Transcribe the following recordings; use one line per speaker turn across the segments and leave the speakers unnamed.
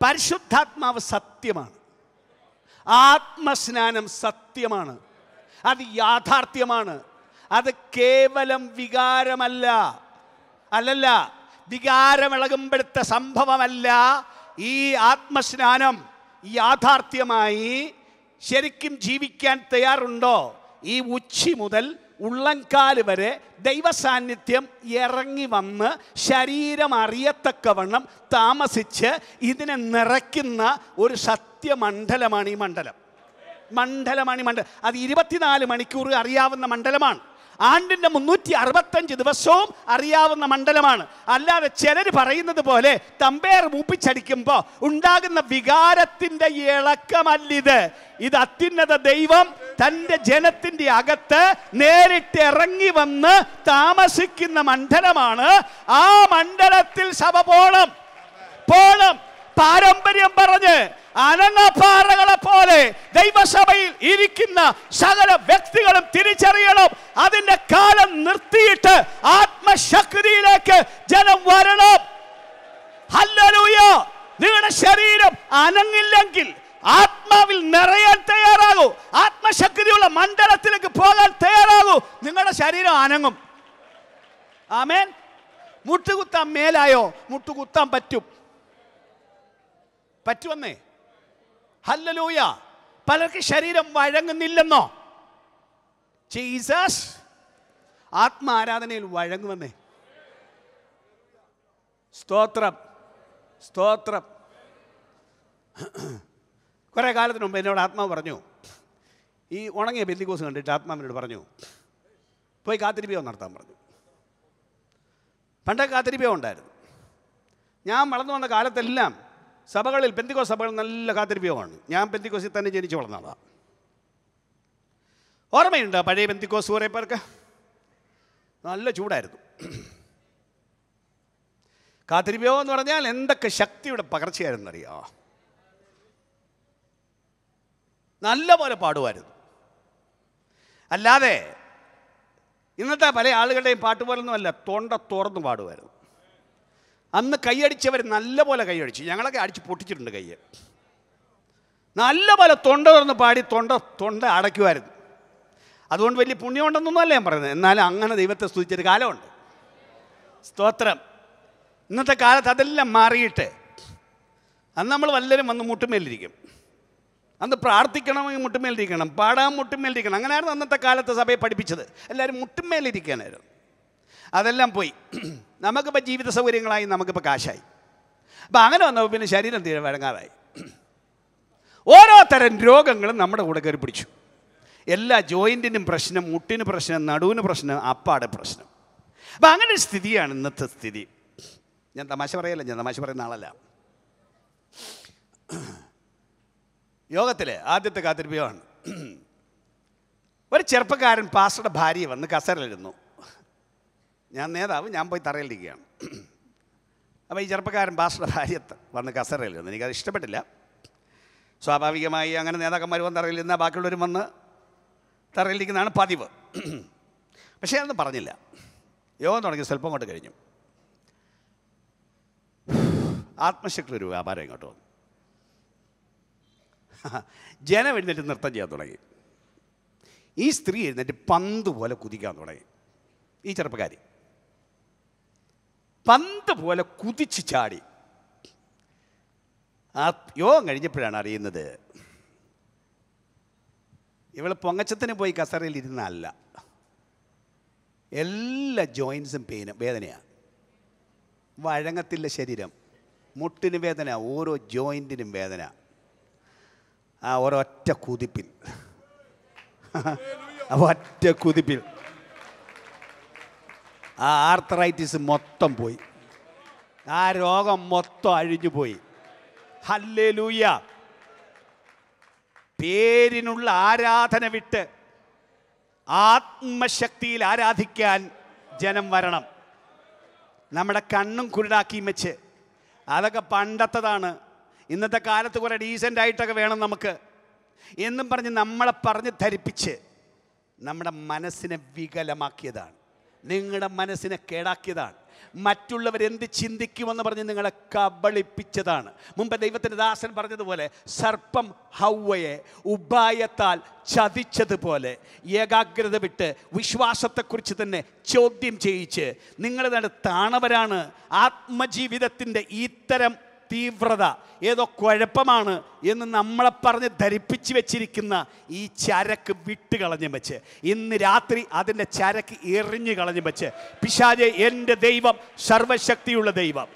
പരിശുദ്ധാത്മാവ് സത്യമാണ്, ആത്മസ്നാനം സത്യമാണ്, അത് യാഥാർത്ഥ്യമാണ്. അത് കേവലം വികാരമല്ല, അല്ലല്ല, വികാരമിളകുമ്പോഴത്തെ സംഭവമല്ല. ഈ ആത്മസ്നാനം യാഥാർത്ഥ്യമായി ശരിക്കും ജീവിക്കാൻ തയ്യാറുണ്ടോ? ഈ ഉച്ചി മുതൽ ഉള്ളംകാല് വരെ ദൈവസാന്നിധ്യം ഇറങ്ങി വന്ന് ശരീരം അറിയത്തക്കവണ്ണം താമസിച്ച് ഇതിനെ നിറയ്ക്കുന്ന ഒരു സത്യമണ്ഡലമാണ് ഈ മണ്ഡലം. അത് 24 മണിക്കൂർ അറിയാവുന്ന മണ്ഡലമാണ്. ആണ്ടിൻ്റെ 365 ദിവസവും അറിയാവുന്ന മണ്ഡലമാണ്. അല്ലാതെ ചിലർ പറയുന്നത് പോലെ തമ്പേർ മൂപ്പിച്ചടിക്കുമ്പോൾ ഉണ്ടാകുന്ന വികാരത്തിൻ്റെ ഇളക്കമല്ലിത്. ഇത് അത്യുന്നത ദൈവം തൻ്റെ ജനത്തിൻ്റെ അകത്ത് നേരിട്ട് ഇറങ്ങി വന്ന് താമസിക്കുന്ന മണ്ഡലമാണ്. ആ മണ്ഡലത്തിൽ സഭ പോണം. പാരമ്പര്യം പറഞ്ഞ് അനങ്ങപ്പാറകളെ പോലെ ദൈവസഭയിൽ ഇരിക്കുന്ന സകല വ്യക്തികളും തിരിച്ചറിയണം. അതിന്റെ കാലം നിർത്തിയിട്ട് ആത്മശക്തിയിലേക്ക് ജനം വരണം. ഹല്ലേലൂയ. നിങ്ങളുടെ ശരീരം അനങ്ങില്ലെങ്കിൽ ആത്മാവിൽ നിറയാൻ തയ്യാറാകൂ. ആത്മശക്തിയുള്ള മണ്ഡലത്തിലേക്ക് പോകാൻ തയ്യാറാകൂ. നിങ്ങളുടെ ശരീരം അനങ്ങും. ആമേൻ. മുട്ടുകുത്താൻ മേലായോ? മുട്ടുകുത്താൻ പറ്റുമെന്നേ. ഹല്ലേലൂയ. പലർക്ക് ശരീരം വഴങ്ങുന്നില്ലെന്നോ? ജീസസ് ആത്മാരാധനയിൽ വഴങ്ങുമെന്നേ. സ്തോത്രം. കുറേ കാലത്തിന് മുമ്പ് എന്നോട് ആത്മാവ് പറഞ്ഞു, ഈ ഉണങ്ങിയ പെന്തിക്കോസ് കണ്ടിട്ട് ആത്മാവിനോട് പറഞ്ഞു, പോയി കാത്തിരിപ്പിയോ നടത്താൻ പറഞ്ഞു. പണ്ടൊക്കെ കാത്തിരിപ്പിയോ ഉണ്ടായിരുന്നു. ഞാൻ വളർന്നു വന്ന കാലത്തെല്ലാം സഭകളിൽ, പെന്തിക്കോസ് സഭകൾ നല്ല കാത്തിരിപ്പിയമാണ്. ഞാൻ പെന്തിക്കോസിൽ തന്നെ ജനിച്ചു വളർന്നതാണ്. ഓർമ്മയുണ്ടോ പഴയ പെന്തിക്കോസ്? കുറേ പേർക്ക് നല്ല ചൂടായിരുന്നു. കാത്തിരിപ്പിയോ എന്ന് പറഞ്ഞാൽ എന്തൊക്കെ ശക്തിയുടെ പകർച്ചയായിരുന്നറിയോ? നല്ല പോലെ പാടുമായിരുന്നു. അല്ലാതെ ഇന്നത്തെ പല ആളുകളുടെയും പാട്ട് പോലൊന്നുമല്ല, തൊണ്ട തുറന്ന് പാടുമായിരുന്നു. അന്ന് കൈയടിച്ചവർ നല്ല പോലെ കൈയടിച്ചു. ഞങ്ങളൊക്കെ അടിച്ച് പൊട്ടിച്ചിട്ടുണ്ട് കൈ. നല്ല പോലെ തൊണ്ട തുറന്ന് പാടി തൊണ്ട അടയ്ക്കുമായിരുന്നു. അതുകൊണ്ട് വലിയ പുണ്യമുണ്ടെന്നൊന്നും അല്ല ഞാൻ പറയുന്നത്. എന്നാലും അങ്ങനെ ദൈവത്തെ സ്തുതിച്ചൊരു കാലമുണ്ട്. സ്തോത്രം. ഇന്നത്തെ കാലത്ത് അതെല്ലാം മാറിയിട്ട് അന്ന് നമ്മൾ വല്ലവരും വന്ന് മുട്ടുമേലിരിക്കും. അന്ന് പ്രാർത്ഥിക്കണമെങ്കിൽ മുട്ടുമേലിരിക്കണം, പാടാൻ മുട്ടുമേലിരിക്കണം. അങ്ങനെയായിരുന്നു അന്നത്തെ കാലത്ത് സഭയെ പഠിപ്പിച്ചത്. എല്ലാവരും മുട്ടുമേലിരിക്കാനായിരുന്നു. അതെല്ലാം പോയി. നമുക്കിപ്പോൾ ജീവിത സൗകര്യങ്ങളായി, നമുക്കിപ്പോൾ കാശായി. അപ്പം അങ്ങനെ വന്നപ്പോൾ പിന്നെ ശരീരം തീരെ വഴങ്ങാതായി. ഓരോ തരം രോഗങ്ങളും നമ്മുടെ കൂടെ കയറി പിടിച്ചു. എല്ലാ ജോയിൻറ്റിനും പ്രശ്നം, മുട്ടിന് പ്രശ്നം, നടുവിന് പ്രശ്നം, അപ്പാടെ പ്രശ്നം. അപ്പം അങ്ങനെ ഒരു സ്ഥിതിയാണ് ഇന്നത്തെ സ്ഥിതി. ഞാൻ തമാശ പറയല്ല, ഞാൻ തമാശ പറയുന്ന ആളല്ല. യോഗത്തിൽ ആദ്യത്തെ കാത്തിരിപ്പിയാണ്. ഒരു ചെറുപ്പക്കാരൻ പാസ്റ്ററുടെ ഭാര്യയെ വന്ന് കസേരയിലിരുന്നു. ഞാൻ നേതാവ്, ഞാൻ പോയി തറയിലിരിക്കുകയാണ്. അപ്പോൾ ഈ ചെറുപ്പക്കാരൻ പാസ്റ്ററുടെ ഭാര്യ വന്ന് കസേരയിലിരുന്നു. എനിക്കത് ഇഷ്ടപ്പെട്ടില്ല. സ്വാഭാവികമായി അങ്ങനെ നേതാക്കന്മാർ വന്ന് തറയിലിരുന്നാൽ ബാക്കിയുള്ളവരും വന്ന് തറയിലിരിക്കുന്നതാണ് പതിവ്. പക്ഷേ അതൊന്നും പറഞ്ഞില്ല. യോഗം തുടങ്ങി സ്വല്പം കൊണ്ട് കഴിഞ്ഞു. ആത്മശക്തി ഒരു വ്യാപാരം ഇങ്ങോട്ട് വന്നു. ജനം എഴുന്നേറ്റ് നൃത്തം ചെയ്യാൻ തുടങ്ങി. ഈ സ്ത്രീ എഴുന്നേറ്റ് പന്ത് പോലെ കുതിക്കാൻ തുടങ്ങി. ഈ ചെറുപ്പക്കാരി പന്ത് പോലെ കുതിച്ച് ചാടി. ആ യോഗം കഴിഞ്ഞപ്പോഴാണ് അറിയുന്നത് ഇവൾ പൊങ്ങച്ചത്തിന് പോയി കസേരയിൽ ഇരുന്നല്ല, എല്ലാ ജോയിൻസും വേദനയാണ്. വഴങ്ങത്തില്ല ശരീരം, മുട്ടിന് വേദന, ഓരോ ജോയിൻറ്റിനും വേദന. ആ ഒരൊറ്റ കുതിപ്പിൽ ആ ആർത്തറൈറ്റിസ് മൊത്തം പോയി. ആ രോഗം മൊത്തം അഴിഞ്ഞു പോയി. ഹല്ലേലൂയ. പേരിനുള്ള ആരാധന വിട്ട് ആത്മശക്തിയിൽ ആരാധിക്കാൻ ജനം വരണം. നമ്മുടെ കണ്ണും കുരുടാക്കിയും വെച്ച് അതൊക്കെ പണ്ടത്തതാണ്. ഇന്നത്തെ കാലത്ത് കുറേ ഡീസൻ്റായിട്ടൊക്കെ വേണം നമുക്ക് എന്നും പറഞ്ഞ് നമ്മളെ പറഞ്ഞ് ധരിപ്പിച്ച് നമ്മുടെ മനസ്സിനെ വികലമാക്കിയതാണ്. നിങ്ങളുടെ മനസ്സിനെ കേടാക്കിയതാണ്. മറ്റുള്ളവരെന്ത് ചിന്തിക്കുമെന്ന് പറഞ്ഞ് നിങ്ങളെ കബളിപ്പിച്ചതാണ്. മുമ്പ് ദൈവത്തിൻ്റെ ദാസൻ പറഞ്ഞതുപോലെ സർപ്പം ഹൗവയെ ഉപായത്താൽ ചതിച്ചതുപോലെ ഏകാഗ്രത വിട്ട് വിശ്വാസത്തെക്കുറിച്ച് തന്നെ ചോദ്യം ചെയ്യിച്ച് നിങ്ങളുടെ താണവരാണ്. ആത്മജീവിതത്തിൻ്റെ ഇത്തരം തീവ്രത ഏതോ കുഴപ്പമാണ് എന്ന് നമ്മളെ പറഞ്ഞ് ധരിപ്പിച്ച് വെച്ചിരിക്കുന്ന ഈ ചരക്ക് വിട്ട് കളഞ്ഞും വെച്ച് ഇന്ന് രാത്രി അതിൻ്റെ ചരക്ക് എറിഞ്ഞു കളഞ്ഞും വെച്ച് പിശാചേ, എൻ്റെ ദൈവം സർവശക്തിയുള്ള ദൈവം.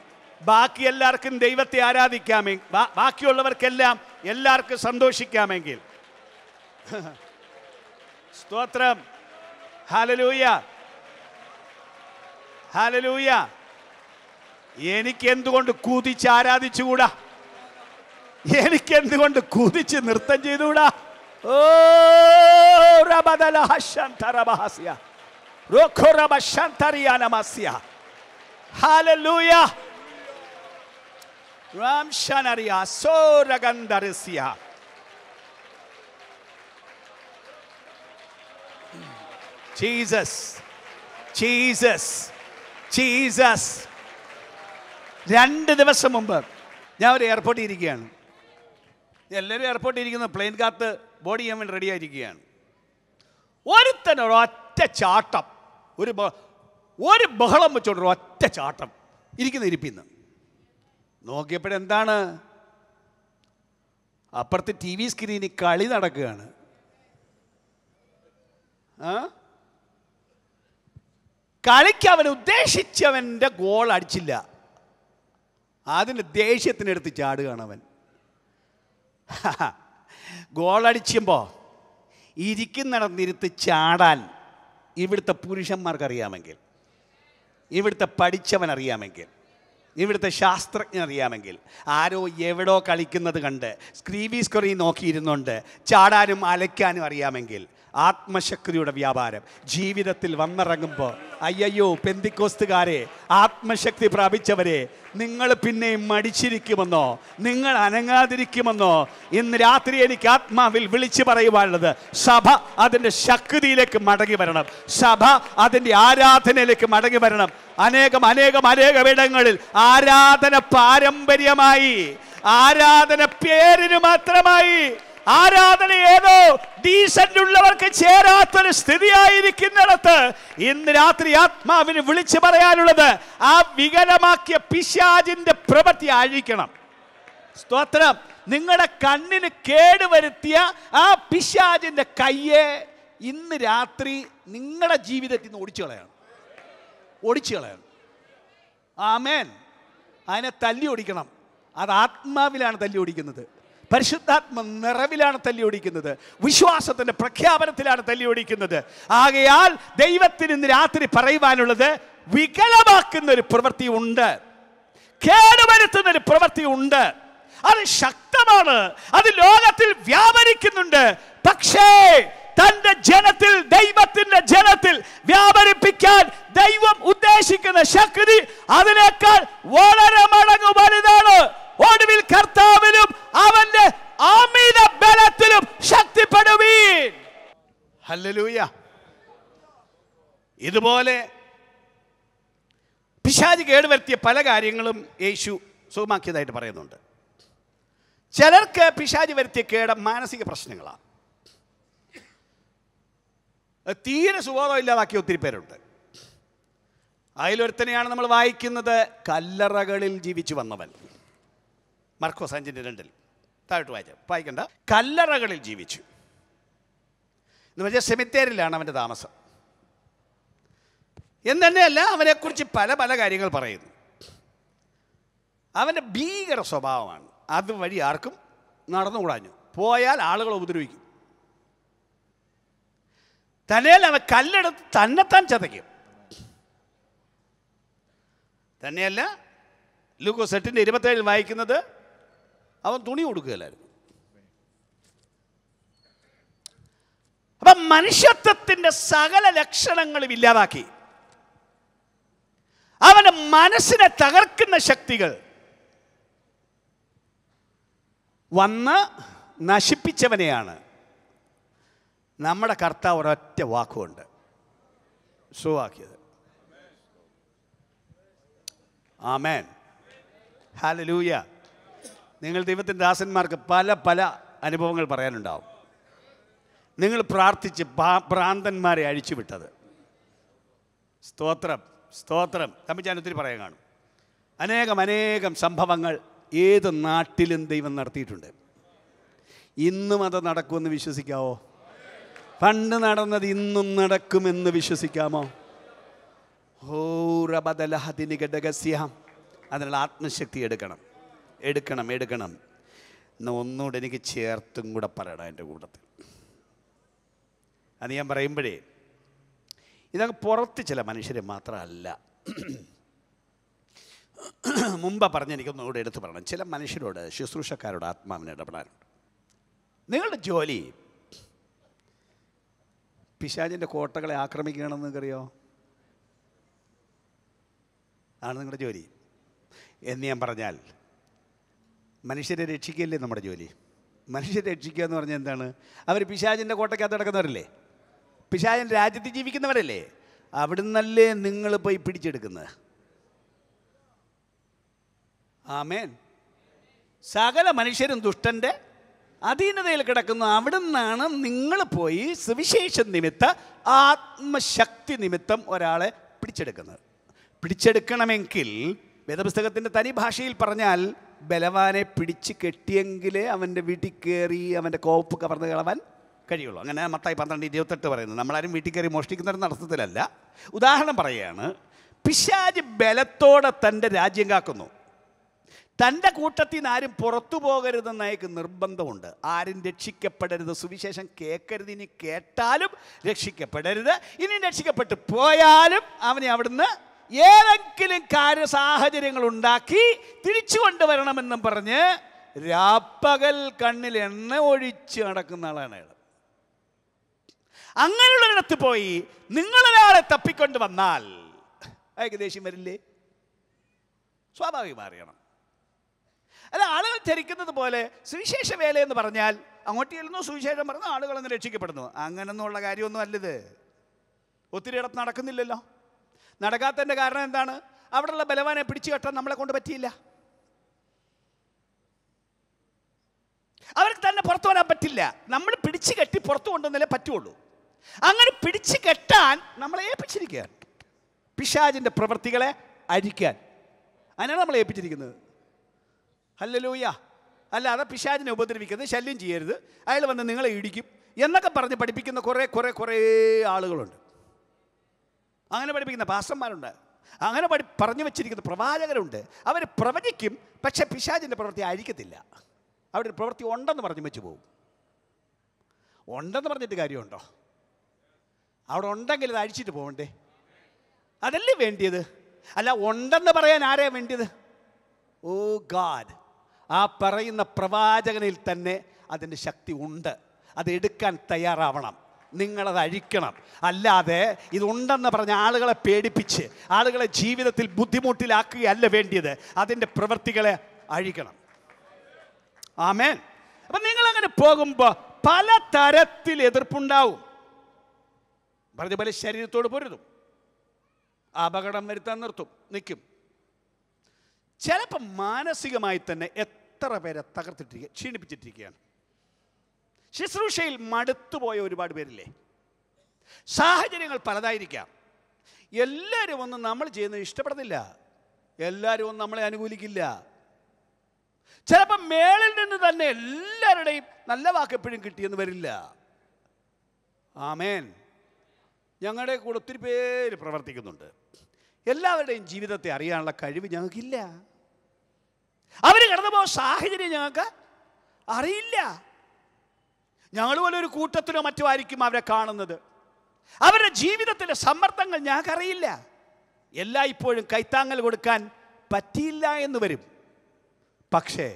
ബാക്കി എല്ലാവർക്കും ദൈവത്തെ ആരാധിക്കാമെങ്കിൽ, ബാക്കിയുള്ളവർക്കെല്ലാം എല്ലാവർക്കും സന്തോഷിക്കാമെങ്കിൽ, സ്തോത്രം, ഹല്ലേലൂയ, ഹല്ലേലൂയ. എനിക്കെന്തുകൊണ്ട് കുതിച്ച് ആരാധിച്ചുകൂടാ? എനിക്കെന്തുകൊണ്ട് കുതിച്ച് നൃത്തം ചെയ്തുകൂടാ? ഓ ഹല്ലേലൂയ. Jesus, Jesus, Jesus. 2 ദിവസം മുമ്പ് ഞാൻ ഒരു എയർപോർട്ടിൽ ഇരിക്കുകയാണ്. എല്ലാവരും എയർപോർട്ടിൽ ഇരിക്കുന്ന പ്ലെയിൻ കാത്ത് ബോഡി ചെയ്യാൻ വേണ്ടി റെഡി ആയിരിക്കുകയാണ്. ഒരുത്തൻ ഒരൊറ്റ ചാട്ടം, ഒരു ബഹളം വെച്ചോണ്ട് ഒറ്റ ചാട്ടം ഇരിക്കുന്ന ഇരിപ്പിന്ന് നോക്കിയപ്പോഴെന്താണ്, അപ്പുറത്ത് TV സ്ക്രീനിൽ കളി നടക്കുകയാണ്. കളിക്ക് അവൻ ഉദ്ദേശിച്ചവൻ്റെ ഗോൾ അടിച്ചില്ല. അതിന് ദേഷ്യത്തിനെടുത്ത് ചാടുകയാണ് അവൻ. ഗോളടിച്ചുമ്പോൾ ഇരിക്കുന്നിടത്തിരുത്ത് ചാടാൻ ഇവിടുത്തെ പുരുഷന്മാർക്കറിയാമെങ്കിൽ, ഇവിടുത്തെ പഠിച്ചവനറിയാമെങ്കിൽ, ഇവിടുത്തെ ശാസ്ത്രജ്ഞൻ അറിയാമെങ്കിൽ, ആരോ എവിടോ കളിക്കുന്നത് കണ്ട് സ്ക്രീൻ സ്ക്രീൻ നോക്കിയിരുന്നുകൊണ്ട് ചാടാനും അലയ്ക്കാനും അറിയാമെങ്കിൽ, ആത്മശക്തിയുടെ വ്യാപാരം ജീവിതത്തിൽ വന്നിറങ്ങുമ്പോൾ, അയ്യോ പെന്തിക്കോസ്തുകാരെ, ആത്മശക്തി പ്രാപിച്ചവരെ, നിങ്ങൾ പിന്നെയും മടിച്ചിരിക്കുമെന്നോ, നിങ്ങൾ അനങ്ങാതിരിക്കുമെന്നോ ഇന്ന് രാത്രി എനിക്ക് ആത്മാവിൽ വിളിച്ചു പറയുവാനുള്ളത്, സഭ അതിൻ്റെ ശക്തിയിലേക്ക് മടങ്ങി വരണം. സഭ അതിൻ്റെ ആരാധനയിലേക്ക് മടങ്ങി വരണം. അനേകം ഇടങ്ങളിൽ ആരാധന പാരമ്പര്യമായി, ആരാധന പേരിന് മാത്രമായി, ആരാധന ഏതോ ഡീസന്റ് ഉള്ളവർക്ക് ചേരാത്തൊരു സ്ഥിതിയായിരിക്കുന്നിടത്ത് ഇന്ന് രാത്രി ആത്മാവിന് വിളിച്ചു പറയാനുള്ളത്, ആ വികലമാക്കിയ പിശാചിന്റെ പ്രവൃത്തി അഴിക്കണം. സ്തോത്രം. നിങ്ങളുടെ കണ്ണിന് കേടുവരുത്തിയ ആ പിശാചിന്റെ കയ്യെ ഇന്ന് രാത്രി നിങ്ങളുടെ ജീവിതത്തിൽ നിന്ന് ഓടിച്ചു കളയണം. ആമേൻ. അതിനെ തല്ലി ഓടിക്കണം. അത് ആത്മാവിലാണ് തല്ലി ഓടിക്കുന്നത്. പരിശുദ്ധാത്മ നിറവിലാണ് തല്ലി ഓടിക്കുന്നത്. വിശ്വാസത്തിന്റെ പ്രഖ്യാപനത്തിലാണ് തല്ലി ഓടിക്കുന്നത്. ആകയാൽ ദൈവത്തിന് ഇന്ന് രാത്രി പറയുവാനുള്ളത്, വികലമാക്കുന്ന ഒരു പ്രവൃത്തി ഉണ്ട്, കേടുവരുത്തുന്ന ഒരു പ്രവൃത്തി ഉണ്ട്. അത് ശക്തമാണ്, അത് ലോകത്തിൽ വ്യാപരിക്കുന്നുണ്ട്. പക്ഷേ തന്റെ ജനത്തിൽ, ദൈവത്തിന്റെ ജനത്തിൽ വ്യാപരിപ്പിക്കാൻ ദൈവം ഉദ്ദേശിക്കുന്ന ശക്തി അതിനേക്കാൾ വളരെ മടങ്ങ് വലുതാണ്. ഒടുവിൽ കർത്താവിലും അവന്റെ അമിത ബലത്തിലും ശക്തിപ്പെടുവീൻ. ഹല്ലേലൂയ. ഇതുപോലെ പിശാച് കേടുവരുത്തിയ പല കാര്യങ്ങളും യേശു സുഖമാക്കിയതായിട്ട് പറയുന്നുണ്ട്. ചിലർക്ക് പിശാച് വരുത്തിയ കേട് മാനസിക പ്രശ്നങ്ങളാണ്. തീരെ സുബോധം ഇല്ലാതാക്കിയ ഒത്തിരി പേരുണ്ട്. അതിലൊരുത്തനെയാണ് നമ്മൾ വായിക്കുന്നത്, കല്ലറകളിൽ ജീവിച്ചു വന്നവൻ. മർക്കോസ് 5:2 താഴോട്ട് വായിക്കണ്ട. കല്ലറകളിൽ ജീവിച്ചു എന്ന് വെച്ചാൽ സെമിത്തേരിലാണ് അവൻ്റെ താമസം. എന്നുതന്നെയല്ല, അവനെക്കുറിച്ച് പല കാര്യങ്ങൾ പറയുന്നു. അവൻ്റെ ഭീകര സ്വഭാവമാണ്. അതുവഴി ആർക്കും നടന്നുകൂടാഞ്ഞു. പോയാൽ ആളുകളെ ഉപദ്രവിക്കും. തന്നെയല്ല, അവൻ കല്ലെടുത്ത് തന്നെത്താൻ ചതയ്ക്കും. തന്നെയല്ല, ലൂക്കോസ് 8:27 വായിക്കുന്നത്, അവൻ തുണി കൊടുക്കുകയില്ലായിരുന്നു. അപ്പം മനുഷ്യത്വത്തിൻ്റെ സകല ലക്ഷണങ്ങളും ഇല്ലാതാക്കി അവൻ്റെ മനസ്സിനെ തകർക്കുന്ന ശക്തികൾ വന്ന് നശിപ്പിച്ചവനെയാണ് നമ്മുടെ കർത്താവ് ഒരൊറ്റ വാക്കുകൊണ്ട് സുഖമാക്കിയത്. ആമേൻ. ഹല്ലേലൂയ. നിങ്ങൾ ദൈവത്തിൻ്റെ ദാസന്മാർക്ക് പല പല അനുഭവങ്ങൾ പറയാനുണ്ടാവും. നിങ്ങൾ പ്രാർത്ഥിച്ച് ഭ്രാന്തന്മാരെ അഴിച്ചുവിട്ടത്. സ്തോത്രം, സ്തോത്രം. തമ്മിൽ ഞാൻ ഒത്തിരി പറയാൻ കാണും. അനേകം സംഭവങ്ങൾ ഏത് നാട്ടിലും ദൈവം നടത്തിയിട്ടുണ്ട്. ഇന്നും അത് നടക്കുമെന്ന് വിശ്വസിക്കാമോ? പണ്ട് നടന്നത് ഇന്നും നടക്കുമെന്ന് വിശ്വസിക്കാമോ? അതിനുള്ള ആത്മശക്തി എടുക്കണം. എന്നാൽ ഒന്നുകൂടെ എനിക്ക് ചേർത്തും കൂടെ പറയണം എൻ്റെ കൂട്ടത്തിൽ. അത് ഞാൻ പറയുമ്പോഴേ ഇതൊക്കെ പുറത്ത് ചില മനുഷ്യരെ മാത്രമല്ല, മുമ്പ് പറഞ്ഞ് എനിക്കൊന്നുകൂടെ എടുത്ത് പറയണം. ചില മനുഷ്യരോട്, ശുശ്രൂഷക്കാരോട് ആത്മാവിന് ഇടപെടാനുണ്ട്. നിങ്ങളുടെ ജോലി പിശാചിൻ്റെ കോട്ടകളെ ആക്രമിക്കുകയാണെന്ന് നിങ്ങൾക്കറിയോ? ആണ് നിങ്ങളുടെ ജോലി എന്ന് ഞാൻ പറഞ്ഞാൽ, മനുഷ്യരെ രക്ഷിക്കുകയല്ലേ നമ്മുടെ ജോലി. മനുഷ്യരെ രക്ഷിക്കുക എന്ന് പറഞ്ഞാൽ എന്താണ്? അവർ പിശാചിൻ്റെ കോട്ടയ്ക്കകത്ത് കിടക്കുന്നവരല്ലേ, പിശാചിൻ്റെ രാജ്യത്ത് ജീവിക്കുന്നവരല്ലേ. അവിടുന്നല്ലേ നിങ്ങൾ പോയി പിടിച്ചെടുക്കുന്നത്. ആമേൻ. സകല മനുഷ്യരും ദുഷ്ടൻ്റെ അധീനതയിൽ കിടക്കുന്നു. അവിടെ നിന്നാണ് നിങ്ങൾ പോയി സുവിശേഷ നിമിത്തം, ആത്മശക്തി നിമിത്തം ഒരാളെ പിടിച്ചെടുക്കുന്നത്. പിടിച്ചെടുക്കണമെങ്കിൽ വേദപുസ്തകത്തിൻ്റെ തനി ഭാഷയിൽ പറഞ്ഞാൽ, ബലവാനെ പിടിച്ച് കെട്ടിയെങ്കിലേ അവൻ്റെ വീട്ടിൽ കയറി അവൻ്റെ കോപ്പ് കവർന്ന് കളവാൻ കഴിയുള്ളൂ. അങ്ങനെ മത്തായി 12:28 പറയുന്നത്. നമ്മളാരും വീട്ടിൽ കയറി മോഷ്ടിക്കുന്നവരുടെ അർത്ഥത്തിലല്ല, ഉദാഹരണം പറയുകയാണ്. പിശാച് ബലത്തോടെ തൻ്റെ രാജ്യം കാക്കുന്നു. തൻ്റെ കൂട്ടത്തിൽ നിന്ന് ആരും പുറത്തു പോകരുതെന്ന് അയാൾക്ക് നിർബന്ധമുണ്ട്. ആരും രക്ഷിക്കപ്പെടരുത്, സുവിശേഷം കേൾക്കരുത്. ഇനി കേട്ടാലും രക്ഷിക്കപ്പെടരുത്. ഇനി രക്ഷിക്കപ്പെട്ട് പോയാലും അവനെ അവിടുന്ന് ഏതെങ്കിലും സാഹചര്യങ്ങൾ ഉണ്ടാക്കി തിരിച്ചു കൊണ്ടുവരണമെന്നും പറഞ്ഞ് രാപ്പകൽ കണ്ണിൽ എണ്ണ ഒഴിച്ച് നടക്കുന്ന ആളാണ് അയാൾ. അങ്ങനെയുള്ളൊരിടത്ത് പോയി നിങ്ങളൊരാളെ തപ്പിക്കൊണ്ട് വന്നാൽ അയാൾക്ക് ദേഷ്യം വരില്ലേ? സ്വാഭാവികമായി അറിയണം. അല്ല, ആളുകൾ ധരിക്കുന്നത് പോലെ സുവിശേഷ വേല എന്ന് പറഞ്ഞാൽ അങ്ങോട്ട് ചെല്ലുന്നു, സുവിശേഷം പറയുന്നു, ആളുകളൊന്ന് രക്ഷിക്കപ്പെടുന്നു. അങ്ങനൊന്നുമുള്ള കാര്യമൊന്നും അല്ലത്. ഒത്തിരി ഇടത്ത് നടക്കുന്നില്ലല്ലോ. നടക്കാത്തതിൻ്റെ കാരണം എന്താണ്? അവിടെയുള്ള ബലവാനെ പിടിച്ചു കെട്ടാൻ നമ്മളെ കൊണ്ട് പറ്റിയില്ല. അവർക്ക് തന്നെ പുറത്തു വരാൻ പറ്റില്ല. നമ്മൾ പിടിച്ചു കെട്ടി പുറത്തു കൊണ്ടുവന്നല്ലേ പറ്റുള്ളൂ. അങ്ങനെ പിടിച്ചു കെട്ടാൻ നമ്മളെ ഏൽപ്പിച്ചിരിക്കുകയാണ്, പിശാചിൻ്റെ പ്രവൃത്തികളെ അഴിക്കാൻ. അതിനാണ് നമ്മളെ ഏൽപ്പിച്ചിരിക്കുന്നത്. ഹല്ലേലൂയ. അല്ലാതെ പിശാചിനെ ഉപദ്രവിക്കരുത്, ശല്യം ചെയ്യരുത്, അയാൾ വന്ന് നിങ്ങളെ ഇടിക്കും എന്നൊക്കെ പറഞ്ഞ് പഠിപ്പിക്കുന്ന കുറേ ആളുകളുണ്ട്. അങ്ങനെ പഠിപ്പിക്കുന്ന പാസ്റ്റർമാരുണ്ട്, അങ്ങനെ പറഞ്ഞു വെച്ചിരിക്കുന്ന പ്രവാചകരുണ്ട്. അവർ പ്രവചിക്കും, പക്ഷെ പിശാചിൻ്റെ പ്രവൃത്തി അഴിക്കത്തില്ല. അവിടെ ഒരു പ്രവൃത്തി ഉണ്ടെന്ന് പറഞ്ഞു വെച്ച് പോകും. ഉണ്ടെന്ന് പറഞ്ഞിട്ട് കാര്യമുണ്ടോ? അവിടെ ഉണ്ടെങ്കിൽ ഇത് അഴിച്ചിട്ട് പോകണ്ടേ? അതല്ലേ വേണ്ടിയത്. അല്ല, ഉണ്ടെന്ന് പറയാൻ ആരെയാ വേണ്ടിയത്? ഓ ഗാഡ്, ആ പറയുന്ന പ്രവാചകനിൽ തന്നെ അതിൻ്റെ ശക്തി ഉണ്ട്. അത് എടുക്കാൻ തയ്യാറാവണം. നിങ്ങളത് അഴിക്കണം. അല്ലാതെ ഇതുണ്ടെന്ന് പറഞ്ഞ ആളുകളെ പേടിപ്പിച്ച് ആളുകളെ ജീവിതത്തിൽ ബുദ്ധിമുട്ടിലാക്കുകയല്ല വേണ്ടിയത്. അതിൻ്റെ പ്രവൃത്തികളെ അഴിക്കണം. ആമേൻ. അപ്പം നിങ്ങളങ്ങനെ പോകുമ്പോൾ പല തരത്തിൽ എതിർപ്പുണ്ടാവും. പറഞ്ഞ പോലെ ശരീരത്തോട് പൊരുതും, അപകടം വരുത്താൻ നിൽക്കും. ചിലപ്പോൾ മാനസികമായി തന്നെ എത്ര പേരെ തകർത്തിട്ടിരിക്കുക, ക്ഷീണിപ്പിച്ചിട്ടിരിക്കുകയാണ്. ശുശ്രൂഷയിൽ മടുത്തുപോയ ഒരുപാട് പേരില്ലേ? സാഹചര്യങ്ങൾ പലതായിരിക്കാം. എല്ലാവരും ഒന്നും നമ്മൾ ചെയ്യുന്നത് ഇഷ്ടപ്പെടുന്നില്ല, എല്ലാവരും ഒന്നും നമ്മളെ അനുകൂലിക്കില്ല. ചിലപ്പോൾ മേളിൽ നിന്ന് തന്നെ എല്ലാവരുടെയും നല്ല വാക്ക് എപ്പോഴും കിട്ടിയെന്ന് വരില്ല. ആമേൻ. ഞങ്ങളുടെ കൂടെ ഒത്തിരി പേര് പ്രവർത്തിക്കുന്നുണ്ട്. എല്ലാവരുടെയും ജീവിതത്തെ അറിയാനുള്ള കഴിവ് ഞങ്ങൾക്കില്ല. അവർ കടന്നുപോയ സാഹചര്യം ഞങ്ങൾക്ക് അറിയില്ല. ഞങ്ങൾ പോലെ ഒരു കൂട്ടത്തിലോ മറ്റോ ആയിരിക്കും അവരെ കാണുന്നത്. അവരുടെ ജീവിതത്തിലെ സമ്മർദ്ദങ്ങൾ ഞങ്ങൾക്കറിയില്ല. എല്ലായ്പ്പോഴും കൈത്താങ്ങൽ കൊടുക്കാൻ പറ്റിയില്ല എന്ന് വരും. പക്ഷേ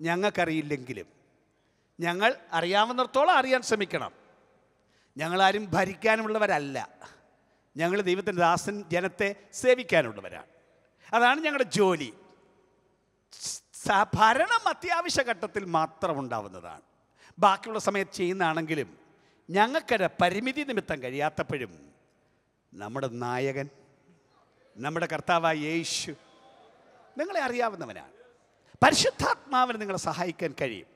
ഞങ്ങൾക്കറിയില്ലെങ്കിലും ഞങ്ങൾ അറിയാവുന്നിടത്തോളം അറിയാൻ ശ്രമിക്കണം. ഞങ്ങളാരും ഭരിക്കാനുള്ളവരല്ല, ഞങ്ങൾ ദൈവത്തിൻ്റെ ദാസൻ ജനത്തെ സേവിക്കാനുള്ളവരാണ്. അതാണ് ഞങ്ങളുടെ ജോലി. ഭരണം അത്യാവശ്യ ഘട്ടത്തിൽ മാത്രം ഉണ്ടാവുന്നതാണ്. ബാക്കിയുള്ള സമയത്ത് ചെയ്യുന്നതാണെങ്കിലും ഞങ്ങൾക്കൊരു പരിമിതി നിമിത്തം കഴിയാത്തപ്പോഴും നമ്മുടെ നായകൻ, നമ്മുടെ കർത്താവായ യേശു നിങ്ങളെ അറിയാവുന്നവനാണ്. പരിശുദ്ധാത്മാവിന് നിങ്ങളെ സഹായിക്കാൻ കഴിയും.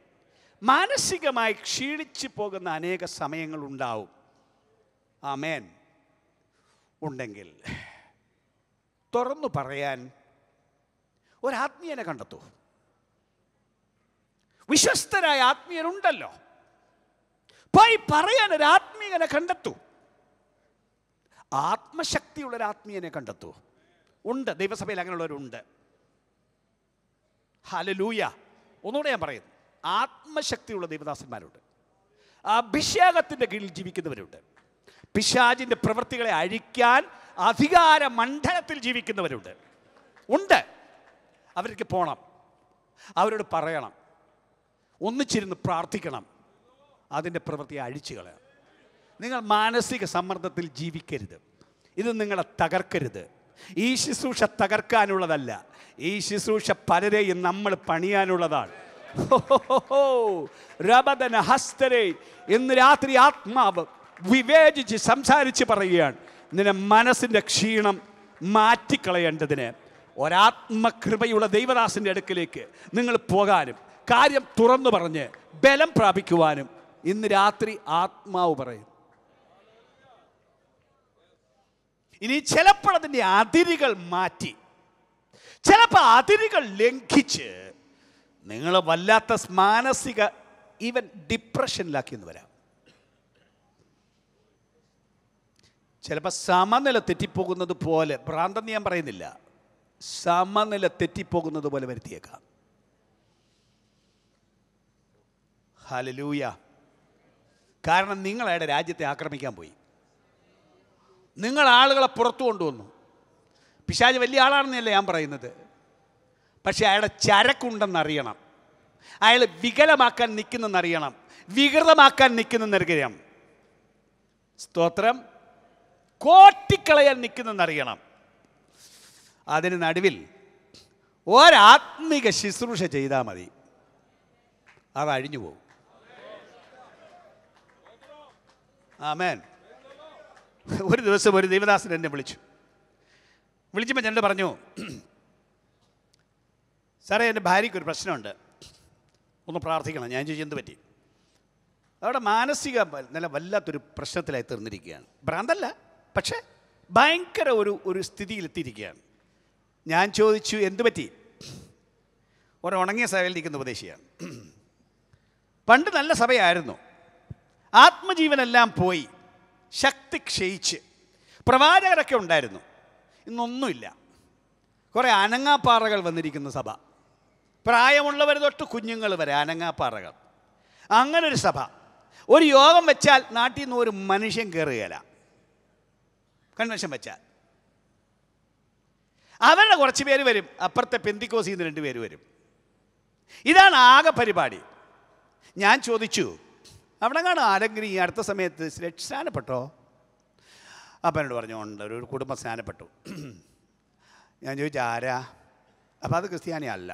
മാനസികമായി ക്ഷീണിച്ചു പോകുന്ന അനേക സമയങ്ങളുണ്ടാവും. ആമേൻ. ഉണ്ടെങ്കിൽ തുറന്നു പറയാൻ ഒരാത്മീയനെ കണ്ടെത്തൂ. വിശ്വസ്തരായ ആത്മീയനുണ്ടല്ലോ. പോയി പറയാൻ ഒരു ആത്മീയനെ കണ്ടെത്തൂ. ആത്മശക്തിയുള്ള ഒരു ആത്മീയനെ കണ്ടെത്തൂ. ഉണ്ട്, ദൈവസഭയിൽ അങ്ങനെയുള്ളവരുണ്ട്. ഹല്ലേലൂയ. ഒന്നുകൂടെ ഞാൻ പറയുന്നു, ആത്മശക്തിയുള്ള ദൈവദാസന്മാരുണ്ട്. അഭിഷേകത്തിൻ്റെ കീഴിൽ ജീവിക്കുന്നവരുണ്ട്. പിശാചിൻ്റെ പ്രവൃത്തികളെ അഴിക്കാൻ അധികാര മണ്ഡലത്തിൽ ജീവിക്കുന്നവരുണ്ട്. ഉണ്ട്. അവർക്ക് പോകണം, അവരോട് പറയണം, ഒന്നിച്ചിരുന്ന് പ്രാർത്ഥിക്കണം, അതിൻ്റെ പ്രവൃത്തിയെ അഴിച്ചു കളയണം. നിങ്ങൾ മാനസിക സമ്മർദ്ദത്തിൽ ജീവിക്കരുത്. ഇത് നിങ്ങളെ തകർക്കരുത്. ഈ ശുശ്രൂഷ തകർക്കാനുള്ളതല്ല. ഈ ശുശ്രൂഷ പലരെയും നമ്മൾ പണിയാനുള്ളതാണ്. ഇന്ന് രാത്രി ആത്മാവ് വിവേചിച്ച് സംസാരിച്ച് പറയുകയാണ്, നിന്റെ മനസ്സിൻ്റെ ക്ഷീണം മാറ്റിക്കളയേണ്ടതിന് ഒരാത്മകൃപയുള്ള ദൈവദാസൻ്റെ അടുക്കിലേക്ക് നിങ്ങൾ പോകാനും കാര്യം തുറന്നു പറഞ്ഞ് ബലം പ്രാപിക്കുവാനും ഇന്ന് രാത്രി ആത്മാവ് പറയും. ഇനി ചിലപ്പോൾ അതിൻ്റെ അതിരുകൾ മാറ്റി, ചിലപ്പോൾ അതിരുകൾ ലംഘിച്ച് നിങ്ങൾ വല്ലാത്ത മാനസിക ഈവൻ ഡിപ്രഷനിലാക്കിയെന്ന് വരാം. ചിലപ്പോൾ സമനില തെറ്റിപ്പോകുന്നത് പോലെ, ഭ്രാന്തെന്ന് ഞാൻ പറയുന്നില്ല, സമനില തെറ്റിപ്പോകുന്നത് പോലെ വരുത്തിയേക്കാം. ഹല്ലേലൂയ. കാരണം നിങ്ങൾ അയാളുടെ രാജ്യത്തെ ആക്രമിക്കാൻ പോയി. നിങ്ങൾ ആളുകളെ പുറത്തു കൊണ്ടുവന്നു. പിശാച് വലിയ ആളാണെന്നല്ല ഞാൻ പറയുന്നത്, പക്ഷെ അയാളുടെ ചരക്കുണ്ടെന്നറിയണം. അയാൾ വികലമാക്കാൻ നിൽക്കുന്നെന്നറിയണം, വികൃതമാക്കാൻ നിൽക്കുന്നെന്നറിയണം. സ്തോത്രം. കോട്ടിക്കളയാൻ നിൽക്കുന്നെന്നറിയണം. അതിന് നടുവിൽ ഒരാത്മിക ശുശ്രൂഷ ചെയ്താൽ മതി, അത് അഴിഞ്ഞു പോകും. ആമേൻ. ഒരു ദിവസം ഒരു ദൈവദാസൻ എന്നെ വിളിച്ചപ്പോൾ ഞാൻ പറഞ്ഞു, സാറേ എൻ്റെ ഭാര്യയ്ക്ക് ഒരു പ്രശ്നമുണ്ട്, ഒന്ന് പ്രാർത്ഥിക്കണം. ഞാൻ ചോദിച്ചു എന്ത് പറ്റി? അവിടെ മാനസിക നല്ല വല്ലാത്തൊരു പ്രശ്നത്തിലായി തീർന്നിരിക്കുകയാണ്. ഭ്രാന്തല്ല, പക്ഷേ ഭയങ്കര ഒരു സ്ഥിതിയിലെത്തിയിരിക്കുകയാണ്. ഞാൻ ചോദിച്ചു എന്ത് പറ്റി? ഒരു ഉണങ്ങിയ സഭയിലിരിക്കുന്ന ഉപദേശിയാണ്. പണ്ട് നല്ല സഭയായിരുന്നു, ആത്മജീവനെല്ലാം പോയി, ശക്തി ക്ഷയിച്ച്, പ്രവാചകരൊക്കെ ഉണ്ടായിരുന്നു. ഇന്നൊന്നുമില്ല. കുറേ അനങ്ങാപ്പാറകൾ വന്നിരിക്കുന്ന സഭ, പ്രായമുള്ളവർ തൊട്ട് കുഞ്ഞുങ്ങൾ വരെ അനങ്ങാപ്പാറകൾ. അങ്ങനൊരു സഭ. ഒരു യോഗം വെച്ചാൽ നാട്ടിൽ നിന്ന് ഒരു മനുഷ്യൻ കയറുകയില്ല. കൺവെൻഷൻ വെച്ചാൽ അവരുടെ കുറച്ച് പേര് വരും, അപ്പുറത്തെ പെന്തിക്കോസിൽ നിന്ന് 2 പേര് വരും. ഇതാണ് ആകെ പരിപാടി. ഞാൻ ചോദിച്ചു, അവിടെ കാണും ആരെങ്കിലും ഈ അടുത്ത സമയത്ത് സ്നാനപ്പെട്ടോ? അപ്പം എന്നോട് പറഞ്ഞു ഉണ്ട്, ഒരു കുടുംബം സ്നാനപ്പെട്ടു. ഞാൻ ചോദിച്ചു ആരാ? അപ്പം അത് ക്രിസ്ത്യാനി അല്ല.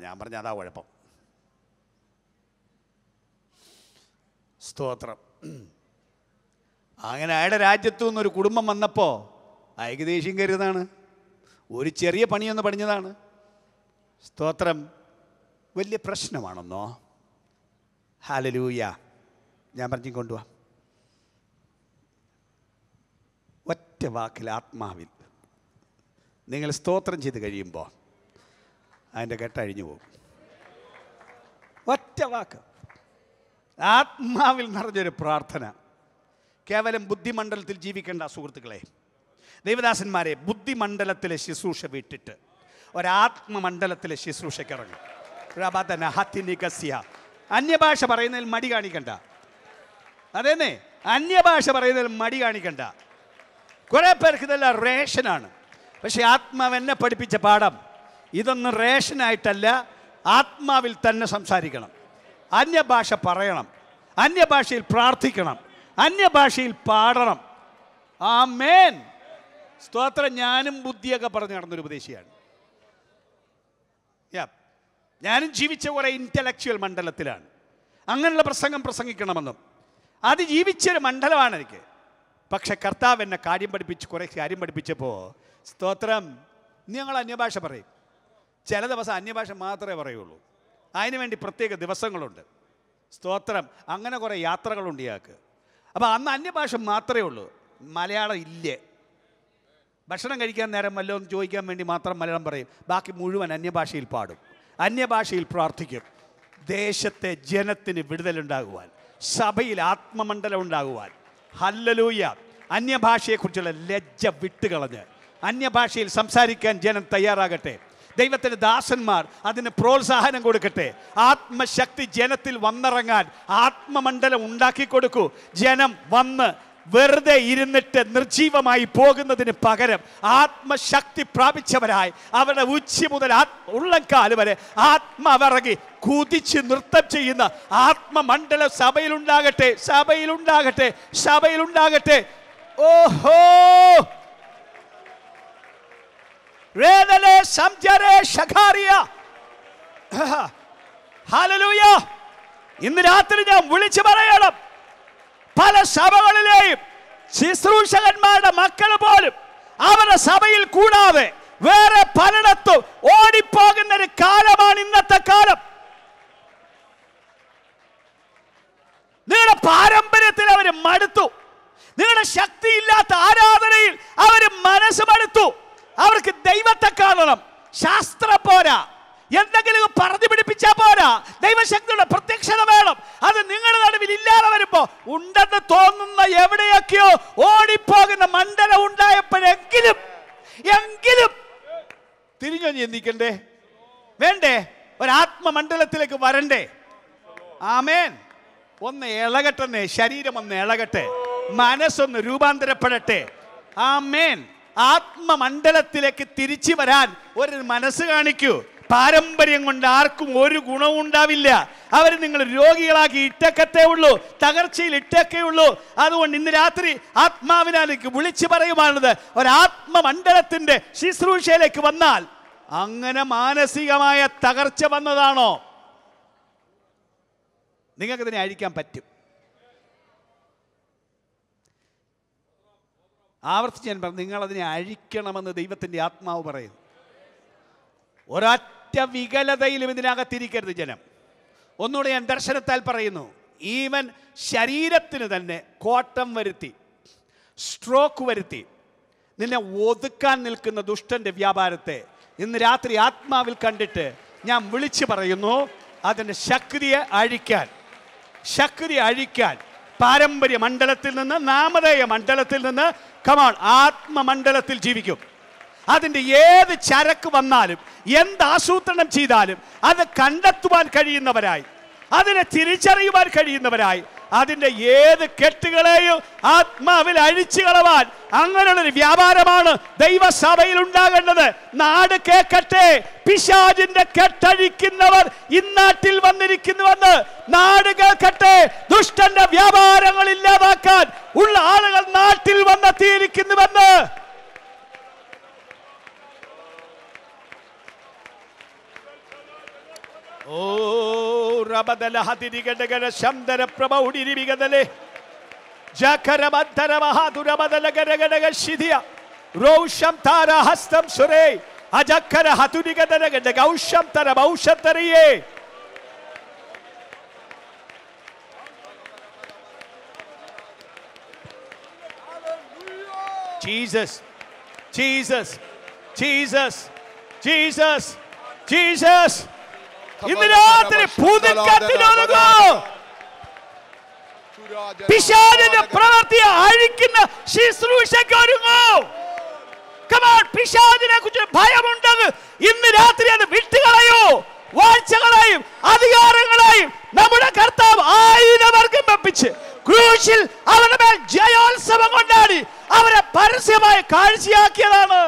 ഞാൻ പറഞ്ഞു അതാ കുഴപ്പം. സ്തോത്രം. അങ്ങനെ അയാളുടെ രാജ്യത്തു നിന്നൊരു കുടുംബം വന്നപ്പോൾ അയക്ക് ദേഷ്യം കരുതാണ്, ഒരു ചെറിയ പണിയൊന്ന് പണിഞ്ഞതാണ്. സ്തോത്രം. വലിയ പ്രശ്നമാണെന്നോ? ഹല്ലേലൂയ. ഞാൻ പറഞ്ഞു കൊണ്ടുപോവാ. ഒറ്റ വാക്കിൽ ആത്മാവിൽ നിങ്ങൾ സ്തോത്രം ചെയ്ത് കഴിയുമ്പോൾ അതിൻ്റെ കെട്ടഴിഞ്ഞു പോകും. ഒറ്റ വാക്ക്, ആത്മാവിൽ നിറഞ്ഞൊരു പ്രാർത്ഥന. കേവലം ബുദ്ധിമണ്ഡലത്തിൽ ജീവിക്കേണ്ട സുഹൃത്തുക്കളെ, ദൈവദാസന്മാരെ, ബുദ്ധിമണ്ഡലത്തിലെ ശുശ്രൂഷ വിട്ടിട്ട് ഒരാത്മമണ്ഡലത്തിലെ ശുശ്രൂഷയ്ക്ക് ഇറങ്ങും. അന്യഭാഷ പറയുന്നതിൽ മടി കാണിക്കണ്ട. അതേന്നെ, അന്യഭാഷ പറയുന്നതിൽ മടി കാണിക്കണ്ട. കുറേ പേർക്ക് ഇതെല്ലാം റേഷനാണ്. പക്ഷെ ആത്മാവ് എന്നെ പഠിപ്പിച്ച പാഠം ഇതൊന്നും റേഷനായിട്ടല്ല, ആത്മാവിൽ തന്നെ സംസാരിക്കണം. അന്യഭാഷ പറയണം, അന്യഭാഷയിൽ പ്രാർത്ഥിക്കണം, അന്യഭാഷയിൽ പാടണം. ആമേൻ. സ്തോത്രം. ഞാനും ബുദ്ധിയൊക്കെ പറഞ്ഞു നടന്നൊരു ഉപദേശിയാണ്. ഞാനും ജീവിച്ച കുറേ ഇൻ്റലക്ച്വൽ മണ്ഡലത്തിലാണ്. അങ്ങനെയുള്ള പ്രസംഗം പ്രസംഗിക്കണമെന്നും അത് ജീവിച്ചൊരു മണ്ഡലമാണ് എനിക്ക്. പക്ഷെ കർത്താവ് എന്നെ കാര്യം പഠിപ്പിച്ച്, കുറേ കാര്യം പഠിപ്പിച്ചപ്പോൾ സ്തോത്രം, ഞങ്ങൾ അന്യഭാഷ പറയും. ചില ദിവസം അന്യഭാഷ മാത്രമേ പറയുള്ളൂ. അതിനുവേണ്ടി പ്രത്യേക ദിവസങ്ങളുണ്ട്. സ്തോത്രം. അങ്ങനെ കുറേ യാത്രകളുണ്ട് ഇയാൾക്ക്. അപ്പോൾ അന്ന് അന്യഭാഷ മാത്രമേ ഉള്ളൂ, മലയാളം ഇല്ലേ. ഭക്ഷണം കഴിക്കാൻ നേരം വല്ലതും ചോദിക്കാൻ വേണ്ടി മാത്രം മലയാളം പറയും, ബാക്കി മുഴുവൻ അന്യഭാഷയിൽ പാടും, അന്യഭാഷയിൽ പ്രാർത്ഥിക്കും. ദേശത്തെ ജനത്തിന് വിടുതലുണ്ടാകുവാൻ, സഭയിൽ ആത്മമണ്ഡലം ഉണ്ടാകുവാൻ. ഹല്ലേലൂയ. അന്യഭാഷയെക്കുറിച്ചുള്ള ലജ്ജ വിട്ടുകളഞ്ഞ് അന്യഭാഷയിൽ സംസാരിക്കാൻ ജനം തയ്യാറാകട്ടെ. ദൈവത്തിൻ്റെ ദാസന്മാർ അതിന് പ്രോത്സാഹനം കൊടുക്കട്ടെ. ആത്മശക്തി ജനത്തിൽ വന്നിറങ്ങാൻ ആത്മമണ്ഡലം ഉണ്ടാക്കി കൊടുക്കൂ. ജനം വന്ന് വെറുതെ ഇരുന്നിട്ട് നിർജീവമായി പോകുന്നതിന് പകരം ആത്മശക്തി പ്രാപിച്ചവരായി അവരുടെ ഉച്ചി മുതൽ ഉള്ളംകാല് വരെ ആത്മാവിറങ്ങി കുതിച്ച് നൃത്തം ചെയ്യുന്ന ആത്മമണ്ഡലം സഭയിലുണ്ടാകട്ടെ, സഭയിലുണ്ടാകട്ടെ, സഭയിലുണ്ടാകട്ടെ. ഓഹോ, ഹല്ലേലൂയ. ഇന്ന് രാത്രി ഞാൻ വിളിച്ചു പറയണം, പല സഭകളിലെയും ശുശ്രൂഷകന്മാരുടെ മക്കൾ പോലും അവരുടെ സഭയിൽ കൂടാതെ വേറെ പലയിടത്തും ഓടിപ്പോകുന്ന ഒരു കാലമാണ് ഇന്നത്തെ കാലം. നിങ്ങളുടെ പാരമ്പര്യത്തിൽ അവർ മടുത്തു. നിങ്ങളുടെ ശക്തിയില്ലാത്ത ആരാധനയിൽ അവർ മനസ്സ് മടുത്തു. അവർക്ക് ദൈവത്തെ കാണണം. ശാസ്ത്രം പോരാ, എന്തെങ്കിലും പറഞ്ഞു പിടിപ്പിച്ചാൽ പോരാ, ദൈവശക്തിയുടെ പ്രത്യക്ഷത വേണം. അത് നിങ്ങളുടെ നടുവിൽ ഇല്ലാതെ വരുമ്പോ ഉണ്ടെന്ന് തോന്നുന്ന എവിടെയൊക്കെയോ ഓടിപ്പോകുന്ന മണ്ഡലം ഉണ്ടായപ്പോഴെങ്കിലും തിരിഞ്ഞു ചിന്തിക്കണ്ടേ? വേണ്ടേ? ഒരാത്മമണ്ഡലത്തിലേക്ക് വരണ്ടേ? ആമേൻ. ഒന്ന് ഇളകട്ടെ, ശരീരം ഒന്ന് ഇളകട്ടെ, മനസ്സൊന്ന് രൂപാന്തരപ്പെടട്ടെ. ആമേൻ. ആത്മമണ്ഡലത്തിലേക്ക് തിരിച്ചു വരാൻ ഒരു മനസ്സ് കാണിക്കൂ. പാരമ്പര്യം കൊണ്ട് ആർക്കും ഒരു ഗുണവും ഉണ്ടാവില്ല. അവർ നിങ്ങൾ രോഗികളാക്കി ഇട്ടക്കത്തേ ഉള്ളൂ, തകർച്ചയിൽ ഇട്ടക്കേ ഉള്ളൂ. അതുകൊണ്ട് ഇന്ന് രാത്രി ആത്മാവിനാലേക്ക് വിളിച്ചു പറയുവാനുള്ളത്, ഒരാത്മമണ്ഡലത്തിന്റെ ശുശ്രൂഷയിലേക്ക് വന്നാൽ അങ്ങനെ മാനസികമായ തകർച്ച വന്നതാണോ? നിങ്ങൾക്കിതിനെ അഴിക്കാൻ പറ്റും. ആവർത്തിച്ച് ഞാൻ പറഞ്ഞു, നിങ്ങളതിനെ അഴിക്കണമെന്ന് ദൈവത്തിൻ്റെ ആത്മാവ് പറയുന്നു. ഒരൊറ്റ വികലതയിലും ഇതിനകത്തിരിക്കരുത് ജനം. ഒന്നുകൂടെ ഞാൻ ദർശനത്താൽ പറയുന്നു, ഈവൻ ശരീരത്തിന് തന്നെ കോട്ടം വരുത്തി, സ്ട്രോക്ക് വരുത്തി നിന്നെ ഒതുക്കാൻ നിൽക്കുന്ന ദുഷ്ടന്റെ വ്യാപാരത്തെ ഇന്ന് രാത്രി ആത്മാവിൽ കണ്ടിട്ട് ഞാൻ വിളിച്ചു പറയുന്നു, അതിൻ്റെ ശക്തിയെ അഴിക്കാൻ പാരമ്പര്യ മണ്ഡലത്തിൽ നിന്ന്, നാമധേയ മണ്ഡലത്തിൽ നിന്ന്, കമോൺ, ആത്മമണ്ഡലത്തിൽ ജീവിക്കും. അതിൻ്റെ ഏത് ചരക്ക് വന്നാലും, എന്ത് ആസൂത്രണം ചെയ്താലും അത് കണ്ടെത്തുവാൻ കഴിയുന്നവരായി, അതിനെ തിരിച്ചറിയുവാൻ കഴിയുന്നവരായി, അതിൻ്റെ ഏത് കെട്ടുകളെയും ആത്മാവിൽ അഴിച്ചു കളവാൻ അങ്ങനെയുള്ളൊരു വ്യാപാരമാണ് ദൈവസഭയിൽ ഉണ്ടാകേണ്ടത്. നാട് കേൾക്കട്ടെ, പിശാചിന്റെ കെട്ടഴിക്കുന്നവർ ഇന്നാട്ടിൽ വന്നിരിക്കുന്നുവെന്ന് നാട് കേൾക്കട്ടെ. ദുഷ്ടന്റെ വ്യാപാരങ്ങൾ ഇല്ലാതാക്കാൻ ഉള്ള ആളുകൾ നാട്ടിൽ വന്നെത്തിയിരിക്കുന്നുവെന്ന്. ഓ റബദല ഹദിരിഗഡഗര ശംദര പ്രബൗഡിരിഗദലെ ജകരബദര മഹാദുരബദല ഗരഗഡഗ ശിദിയ റോഷം താര ഹസ്തം സുരേ അജക്കര ഹതുരിഗദരഗഡ ഗൗഷം തര ബൗഷതരിയേ. Jesus Jesus Jesus Jesus Jesus. ഇന്ന് രാത്രി പുതുക്കത്തിനൊരുങ്ങൂ. പിശാചിന്റെ പ്രവൃത്തിയെ അഴിക്കുന്ന ശുശ്രൂഷയ്ക്ക് ഒരുങ്ങൂ. പിശാചിനെ കുറിച്ച് ഭയമുണ്ടെങ്കിൽ ഇന്ന് രാത്രി അത് വിട്ടുകളയൂ. വാഴ്ചകളെയും അധികാരങ്ങളെയും നമ്മുടെ കർത്താവ് ആയുധവർഗം വെപ്പിച്ച് ക്രൂശിൽ അവരുടെ മേൽ ജയോത്സവം കൊണ്ടാടി അവരെ പരസ്യമായ കാഴ്ചയാക്കിയതാണ്.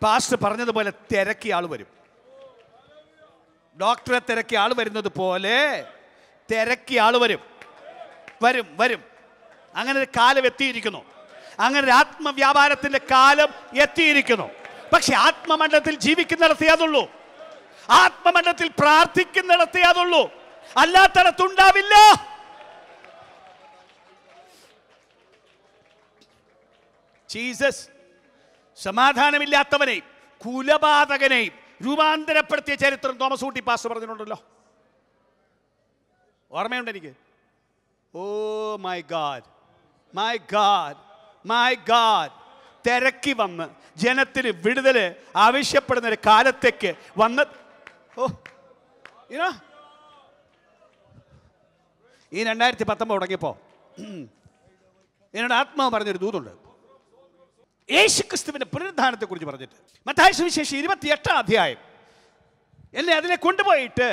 പാസ്റ്റർ പറഞ്ഞതുപോലെ തിരക്കിയ ആൾ വരും. ഡോക്ടറെ തിരക്കിയ ആൾ വരുന്നത് പോലെ തിരക്കിയ ആൾ വരും വരും വരും. അങ്ങനെ ഒരു കാലം എത്തിയിരിക്കുന്നു. അങ്ങനെ ഒരു ആത്മവ്യാപാരത്തിന്റെ കാലം എത്തിയിരിക്കുന്നു. പക്ഷെ ആത്മമണ്ഡലത്തിൽ ജീവിക്കുന്നിടത്തേ അതുള്ളൂ. ആത്മമണ്ഡലത്തിൽ പ്രാർത്ഥിക്കുന്നിടത്തേ അതുള്ളൂ, അല്ലാത്തടത്തുണ്ടാവില്ല. ജീസസ് സമാധാനമില്ലാത്തവനെയും കുലപാതകനെയും രൂപാന്തരപ്പെടുത്തിയ ചരിത്രം തോമസ് ഊട്ടി പാസ്റ്റർ പറഞ്ഞിട്ടുണ്ടല്ലോ. ഓർമ്മയുണ്ട് എനിക്ക്. Oh my god, my god, my god. തിരക്കി വന്ന് ജനത്തിന് വിടുതൽ ആവശ്യപ്പെടുന്ന ഒരു കാലത്തേക്ക് വന്ന് ഈ 2019 തുടങ്ങിയപ്പോൾ എന്നോട് ആത്മാവ് പറഞ്ഞൊരു ദൂതുണ്ട്. യേശുക്രിസ്തുവിന്റെ പുനരുദ്ധാനത്തെക്കുറിച്ച് പറഞ്ഞിട്ട് മത്തായി സുവിശേഷം 28 അധ്യായം എന്നെ അതിനെ കൊണ്ടുപോയിട്ട്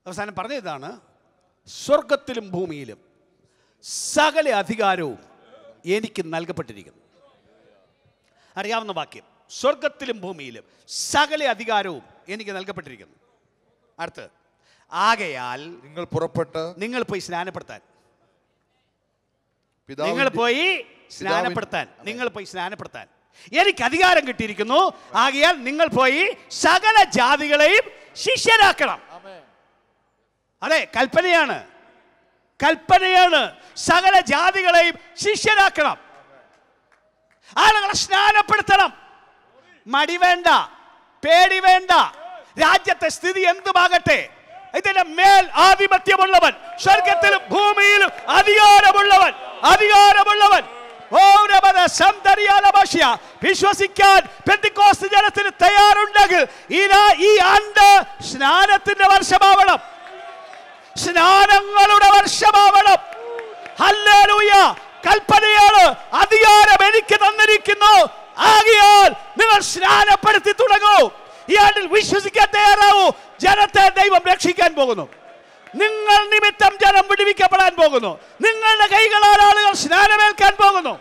അവസാനം പറഞ്ഞതാണ്, സ്വർഗത്തിലും ഭൂമിയിലും സകല അധികാരവും എനിക്ക് നൽകപ്പെട്ടിരിക്കുന്നു. അറിയാവുന്ന വാക്യം, സ്വർഗത്തിലും ഭൂമിയിലും സകല അധികാരവും എനിക്ക് നൽകപ്പെട്ടിരിക്കുന്നു. അടുത്ത്, ആകയാൽ നിങ്ങൾ പുറപ്പെട്ട് നിങ്ങൾ പോയി സ്നാനപ്പെടുത്താൻ, നിങ്ങൾ പോയി സ്നാനപ്പെടുത്താൻ എനിക്ക് അധികാരം കിട്ടിയിരിക്കുന്നു. ആകയാൽ നിങ്ങൾ പോയി സകല ജാതികളെയും ശിഷ്യരാക്കണം. അതെ, കൽപ്പനയാണ്. സകല ജാതികളെയും ശിഷ്യരാക്കണം. ആളുകളെ സ്നാനപ്പെടുത്തണം. മടി വേണ്ട, പേടി വേണ്ട. രാജ്യത്തെ സ്ഥിതി എന്തുമാകട്ടെ, ഇതിന്റെ മേൽ ആധിപത്യമുള്ളവൻ, സ്വർഗത്തിലും ഭൂമിയിലും അധികാരമുള്ളവൻ. വിശ്വസിക്കാൻ പെന്തിക്കോസ്ത് ജനത്തിന് തയ്യാറുണ്ടെങ്കിൽ ഈ ആണ്ട് സ്നാനത്തിന്റെ വർഷമാവണം, സ്നാനങ്ങളുടെ വർഷമാവണം. ഹല്ലേലൂയ. കൽപ്പനയാണ്, അധികാരം എനിക്ക് തന്നിരിക്കുന്നു. ആകയാൽ നിങ്ങൾ സ്നാനപ്പെടുത്തി തുടങ്ങൂ. ഈ ആണ്ടിൽ വിശ്വസിക്കാൻ തയ്യാറാവൂ. ജനത്തെ ദൈവം രക്ഷിക്കാൻ പോകുന്നു. നിങ്ങൾ നിമിത്തം ജനം വിടുവിക്കപ്പെടാൻ പോകുന്നു. നിങ്ങളുടെ കൈകളാൽ ആളുകൾ സ്നാനമേൽക്കാൻ പോകുന്നു.